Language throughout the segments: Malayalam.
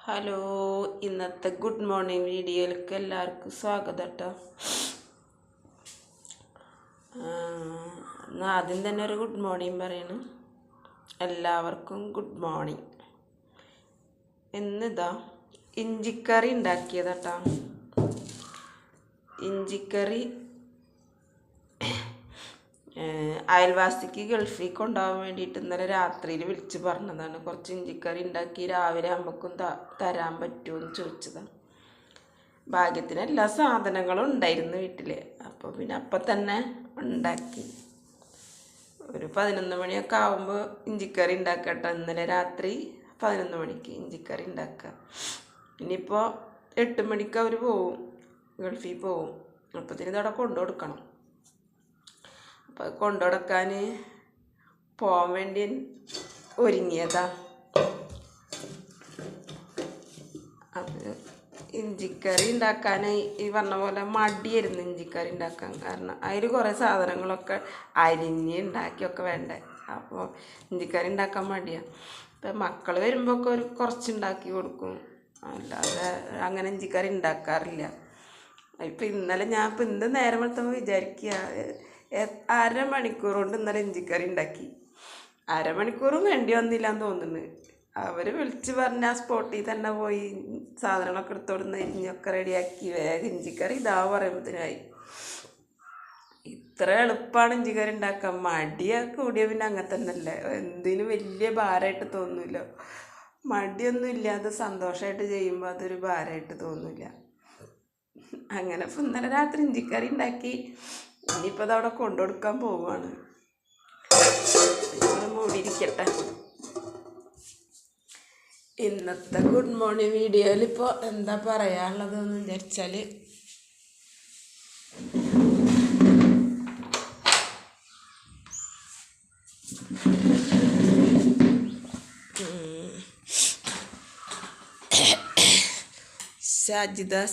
ഹലോ, ഇന്നത്തെ ഗുഡ് മോർണിംഗ് വീഡിയോയിലേക്ക് എല്ലാവർക്കും സ്വാഗതം കേട്ടോ. എന്നാൽ ആദ്യം തന്നെ ഒരു ഗുഡ് മോർണിംഗ് പറയണം. എല്ലാവർക്കും ഗുഡ് മോർണിംഗ്. ഇന്നിതാ ഇഞ്ചിക്കറി ഉണ്ടാക്കിയതാട്ടോ. ഇഞ്ചിക്കറി അയൽവാസിക്ക് ഗൾഫിൽ കൊണ്ടുപോകാൻ വേണ്ടിയിട്ട് ഇന്നലെ രാത്രിയിൽ വിളിച്ച് പറഞ്ഞതാണ്. കുറച്ച് ഇഞ്ചിക്കറി ഉണ്ടാക്കി രാവിലെ ആകുമ്പോഴേക്കും തരാൻ പറ്റുമോ എന്ന് ചോദിച്ചതാണ്. ഭാഗ്യത്തിന് എല്ലാ സാധനങ്ങളും ഉണ്ടായിരുന്നു വീട്ടിൽ. അപ്പോൾ പിന്നെ അപ്പം തന്നെ ഉണ്ടാക്കി. ഒരു 11 മണിയൊക്കെ ആകുമ്പോൾ ഇഞ്ചിക്കറി ഉണ്ടാക്കട്ടെ. ഇന്നലെ രാത്രി 11 മണിക്ക് ഇഞ്ചിക്കറി ഉണ്ടാക്കുക. ഇനിയിപ്പോൾ 8 മണിക്ക് അവർ പോവും, ഗൾഫിൽ പോവും. അപ്പത്തിന് ഇതവിടെ കൊണ്ടു കൊടുക്കണം. അപ്പോൾ കൊണ്ടുകൊടുക്കാൻ പോകാൻ വേണ്ടി ഒരുങ്ങിയതാ. അത് ഇഞ്ചിക്കറി ഉണ്ടാക്കാൻ ഈ പറഞ്ഞ പോലെ മടിയായിരുന്നു ഇഞ്ചിക്കറി ഉണ്ടാക്കാൻ. കാരണം അതിൽ കുറേ സാധനങ്ങളൊക്കെ അരിഞ്ഞ് ഉണ്ടാക്കിയൊക്കെ വേണ്ടേ. അപ്പോൾ ഇഞ്ചിക്കറി ഉണ്ടാക്കാൻ മടിയാണ്. ഇപ്പം മക്കൾ വരുമ്പോൾ ഒക്കെ കുറച്ചുണ്ടാക്കി കൊടുക്കും, അല്ലാതെ അങ്ങനെ ഇഞ്ചിക്കറി ഉണ്ടാക്കാറില്ല. ഇപ്പം ഇന്നലെ ഇന്ന് നേരം വെളുത്തപ്പോൾ വിചാരിക്കുക, 1/2 മണിക്കൂർ കൊണ്ട് ഇന്നലെ ഇഞ്ചിക്കറി ഉണ്ടാക്കി. 1/2 മണിക്കൂറും വേണ്ടി വന്നില്ലാന്ന് തോന്നുന്നു. അവർ വിളിച്ച് പറഞ്ഞ ആ സ്പോട്ടിൽ തന്നെ പോയി സാധനങ്ങളൊക്കെ എടുത്തോടുന്ന് ഇരിഞ്ഞൊക്കെ റെഡിയാക്കി വേഗം ഇഞ്ചിക്കറി ഇതാ പറയുമ്പോഴത്തേനായി. ഇത്ര എളുപ്പമാണ് ഇഞ്ചിക്കറി ഉണ്ടാക്കാൻ. മടിയൊക്കെ കൂടിയ പിന്നെ അങ്ങനെ തന്നെ അല്ലേ, എന്തിനും വലിയ ഭാരമായിട്ട് തോന്നില്ല. മടിയൊന്നും ഇല്ലാതെ സന്തോഷമായിട്ട് ചെയ്യുമ്പോൾ അതൊരു ഭാരമായിട്ട് തോന്നില്ല. അങ്ങനെ ഇപ്പം ഇന്നലെ രാത്രി ഇഞ്ചിക്കറി ഉണ്ടാക്കി. ഇനിയിപ്പോൾ അതവിടെ കൊണ്ടുകൊടുക്കാൻ പോവുകയാണ്. മൂടിയിരിക്കട്ടെ. ഇന്നത്തെ ഗുഡ് മോർണിംഗ് വീഡിയോയിൽ ഇപ്പോൾ എന്താ പറയാനുള്ളതെന്ന് വിചാരിച്ചാൽ,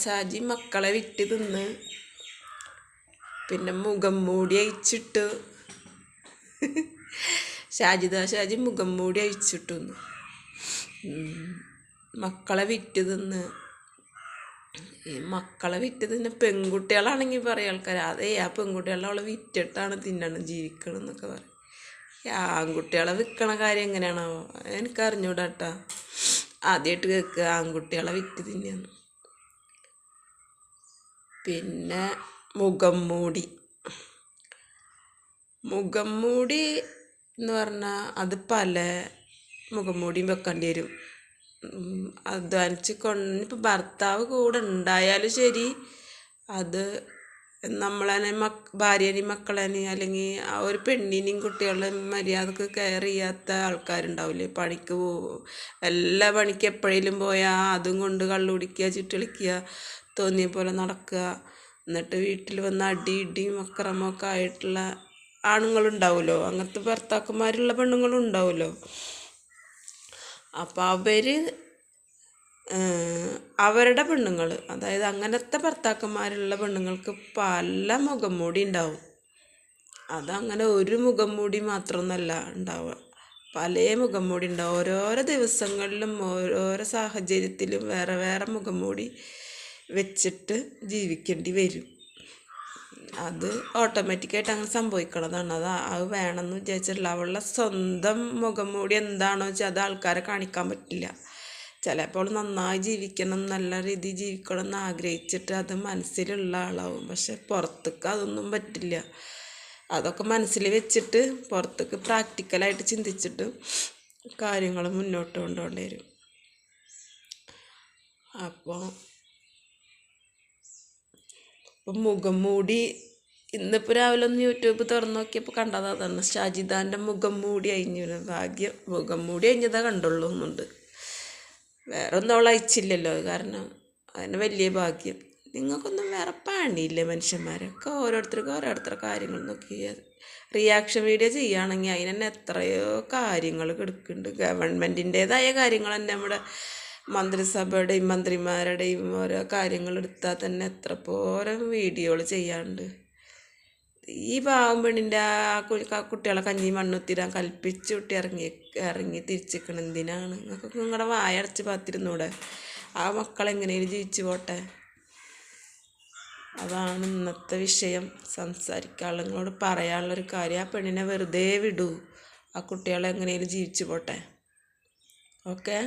ഷാജി മക്കളെ വിറ്റ് തിന്ന്, പിന്നെ മുഖം മൂടി അയച്ചിട്ടു. ഷാജി മുഖം മൂടി അയച്ചിട്ടു. മക്കളെ വിറ്റ് തിന്ന്. ഈ മക്കളെ വിറ്റ് തിന്നെ പെൺകുട്ടികളാണെങ്കിൽ പറയും ആൾക്കാർ, അതേ ആ പെൺകുട്ടികളെ അവളെ വിറ്റിട്ടാണ് തിന്നണം ജീവിക്കണം എന്നൊക്കെ പറയും. ആൺകുട്ടികളെ വിൽക്കണ കാര്യം എങ്ങനെയാണാവോ, എനിക്ക് അറിഞ്ഞൂടാട്ടാ. ആദ്യമായിട്ട് കേൾക്കുക ആൺകുട്ടികളെ വിറ്റ് തിന്നെയാണ്. പിന്നെ മുഖം മൂടി എന്ന് പറഞ്ഞാൽ അത് പല മുഖം മൂടിയും വെക്കേണ്ടി വരും. അധ്വാനിച്ച് ഇപ്പം ഭർത്താവ് കൂടെ ഉണ്ടായാലും ശരി, അത് നമ്മളെ ഭാര്യനെയും മക്കളെയും അല്ലെങ്കിൽ ആ ഒരു പെണ്ണിനെയും കുട്ടികളെ മര്യാദക്ക് കെയർ ചെയ്യാത്ത ആൾക്കാരുണ്ടാവില്ലേ. പണിക്ക് പോകും, എല്ലാ പണിക്ക് എപ്പോഴേലും പോയാൽ അതും കൊണ്ട് കള്ളു കുടിക്കുക, ചുറ്റളിക്കുക, തോന്നിയ പോലെ നടക്കുക. എന്നിട്ട് വീട്ടിൽ വന്ന് ഇടിയും അക്രമമൊക്കെ ആയിട്ടുള്ള ആണുങ്ങളുണ്ടാവുമല്ലോ. അങ്ങനത്തെ ഭർത്താക്കന്മാരുള്ള പെണ്ണുങ്ങളും ഉണ്ടാവുമല്ലോ. അപ്പോൾ അവരുടെ പെണ്ണുങ്ങൾ, അതായത് അങ്ങനത്തെ ഭർത്താക്കന്മാരുള്ള പെണ്ണുങ്ങൾക്ക് പല മുഖം മൂടി ഉണ്ടാവും. അതങ്ങനെ ഒരു മുഖം മൂടി മാത്രമൊന്നുമല്ല ഉണ്ടാവുക, പല മുഖം മൂടി ഉണ്ടാവും. ഓരോരോ ദിവസങ്ങളിലും ഓരോരോ സാഹചര്യത്തിലും വേറെ വേറെ മുഖം മൂടി വെച്ചിട്ട് ജീവിക്കേണ്ടി വരും. അത് ഓട്ടോമാറ്റിക്കായിട്ട് അങ്ങനെ സംഭവിക്കണതാണ്. അത് വേണമെന്ന് വിചാരിച്ചിട്ടില്ല. അവളുടെ സ്വന്തം മുഖം മൂടി എന്താണോ വെച്ചാൽ അത് ആൾക്കാരെ കാണിക്കാൻ പറ്റില്ല. ചിലപ്പോൾ നന്നായി ജീവിക്കണം, നല്ല രീതിയിൽ ജീവിക്കണം എന്ന് ആഗ്രഹിച്ചിട്ട് അത് മനസ്സിലുള്ള ആളാവും. പക്ഷെ പുറത്തേക്ക് അതൊന്നും പറ്റില്ല. അതൊക്കെ മനസ്സിൽ വെച്ചിട്ട് പുറത്തേക്ക് പ്രാക്ടിക്കലായിട്ട് ചിന്തിച്ചിട്ട് കാര്യങ്ങൾ മുന്നോട്ട് കൊണ്ടുപോകേണ്ടി വരും. അപ്പോൾ മുഖം മൂടി ഇന്നിപ്പോൾ രാവിലെ ഒന്ന് യൂട്യൂബ് തുറന്ന് നോക്കിയപ്പോൾ കണ്ടത് അതാണ്. ഷാജിദാൻ്റെ മുഖം മൂടി അഴിഞ്ഞു. ഭാഗ്യം മുഖം മൂടി അഴിഞ്ഞതാ കണ്ടുള്ളൂ എന്നുണ്ട്. വേറെ ഒന്നും അവൾ അയച്ചില്ലല്ലോ. കാരണം അതിന് വലിയ ഭാഗ്യം. നിങ്ങൾക്കൊന്നും വേറെ പണിയില്ലേ മനുഷ്യന്മാരൊക്കെ? ഓരോരുത്തരുടെ കാര്യങ്ങൾ നോക്കി റിയാക്ഷൻ വീഡിയോ ചെയ്യുകയാണെങ്കിൽ അതിന് തന്നെ എത്രയോ കാര്യങ്ങൾ കിടക്കുന്നുണ്ട്. ഗവൺമെൻറ്റിൻ്റേതായ കാര്യങ്ങൾ തന്നെ നമ്മുടെ മന്ത്രിസഭയുടെയും മന്ത്രിമാരുടെയും ഓരോ കാര്യങ്ങൾ എടുത്താൽ തന്നെ എത്ര പോരം വീഡിയോകൾ ചെയ്യാറുണ്ട്. ഈ പാവം പെണ്ണിൻ്റെ കുട്ടികളെ കഞ്ഞി മണ്ണുത്തിരാൻ കൽപ്പിച്ച് കുട്ടി ഇറങ്ങി തിരിച്ചിരിക്കണം. എന്തിനാണ് നിങ്ങൾക്ക് നിങ്ങളുടെ വായ അടച്ച് പാത്തിരുന്നൂടെ? ആ മക്കളെങ്ങനെയും ജീവിച്ചു പോട്ടെ. അതാണ് ഇന്നത്തെ വിഷയം. സംസാരിക്കാനുള്ള നിങ്ങളോട് പറയാനുള്ളൊരു കാര്യം. ആ പെണ്ണിനെ വെറുതെ വിടൂ. ആ കുട്ടികളെ എങ്ങനെയും ജീവിച്ചു പോട്ടെ. ഓക്കെ.